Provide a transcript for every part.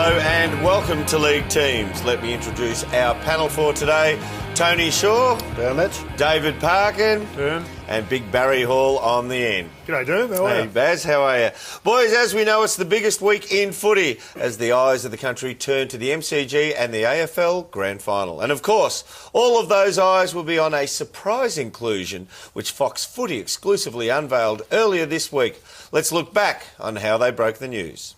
Hello and welcome to League Teams. Let me introduce our panel for today. Tony Shaw. Dermot. David Parkin. Derm. And Big Barry Hall on the end. G'day, Derm. How are you? Hey, Baz. How are you? Boys, as we know, it's the biggest week in footy as the eyes of the country turn to the MCG and the AFL Grand Final. And, of course, all of those eyes will be on a surprise inclusion which Fox Footy exclusively unveiled earlier this week. Let's look back on how they broke the news.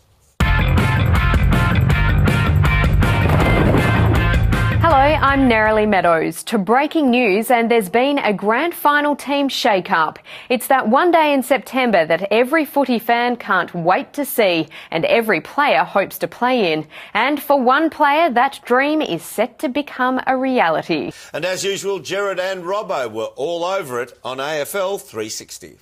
Hello, I'm Nerily Meadows. To breaking news, and there's been a grand final team shake-up. It's that one day in September that every footy fan can't wait to see and every player hopes to play in. And for one player, that dream is set to become a reality. And as usual, Gerard and Robbo were all over it on AFL 360.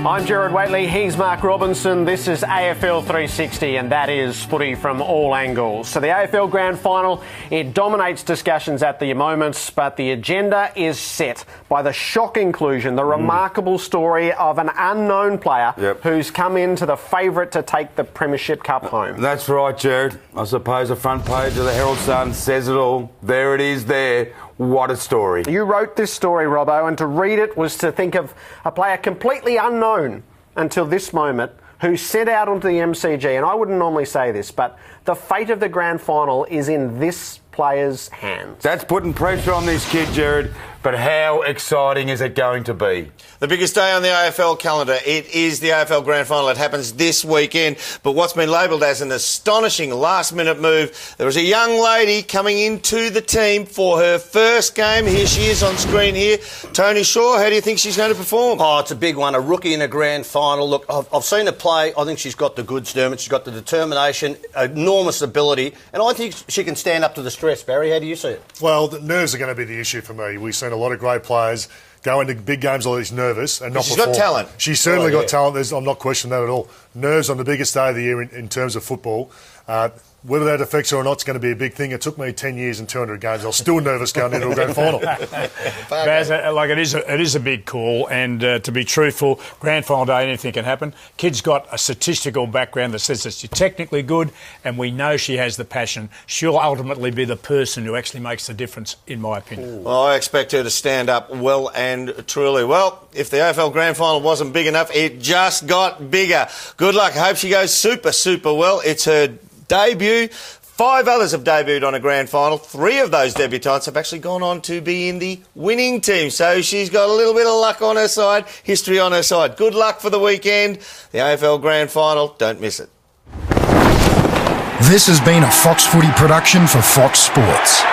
I'm Gerard Whateley, he's Mark Robinson, this is AFL 360 and that is footy from all angles. So the AFL Grand Final, it dominates discussions at the moment, but the agenda is set by the shock inclusion, the remarkable story of an unknown player who's come into the favourite to take the Premiership Cup home. That's right, Gerard. I suppose the front page of the Herald Sun says it all. There it is there. What a story. You wrote this story, Robbo, and to read it was to think of a player completely unknown until this moment who set out onto the MCG, and I wouldn't normally say this, but the fate of the grand final is in this player's hands. That's putting pressure on this kid, Gerard, but how exciting is it going to be? The biggest day on the AFL calendar, it is the AFL Grand Final. It happens this weekend, but what's been labelled as an astonishing last-minute move, there was a young lady coming into the team for her first game. Here she is on screen here. Tony Shaw, how do you think she's going to perform? Oh, it's a big one, a rookie in a grand final. Look, I've seen her play. I think she's got the goods, Dermot. She's got the determination, enormous ability, and I think she can stand up to the stress. Barry, how do you see it? Well, the nerves are going to be the issue for me. We've seen a lot of great players go into big games always nervous and not She's perform. got talent. She's certainly got talent. I'm not questioning that at all. Nerves on the biggest day of the year in terms of football. Whether that affects her or not is going to be a big thing. It took me 10 years and 200 games. I was still nervous going into a grand final. Baz, it is a big call, and to be truthful, grand final day, anything can happen. Kid's got a statistical background that says that she's technically good, and we know she has the passion. She'll ultimately be the person who actually makes the difference, in my opinion. Well, I expect her to stand up well and truly. Well, if the AFL Grand Final wasn't big enough, it just got bigger. Good luck. I hope she goes super well. It's her debut. 5 others have debuted on a grand final. 3 of those debutants have actually gone on to be in the winning team. So she's got a little bit of luck on her side, history on her side. Good luck for the weekend. The AFL Grand Final, don't miss it. This has been a Fox Footy production for Fox Sports.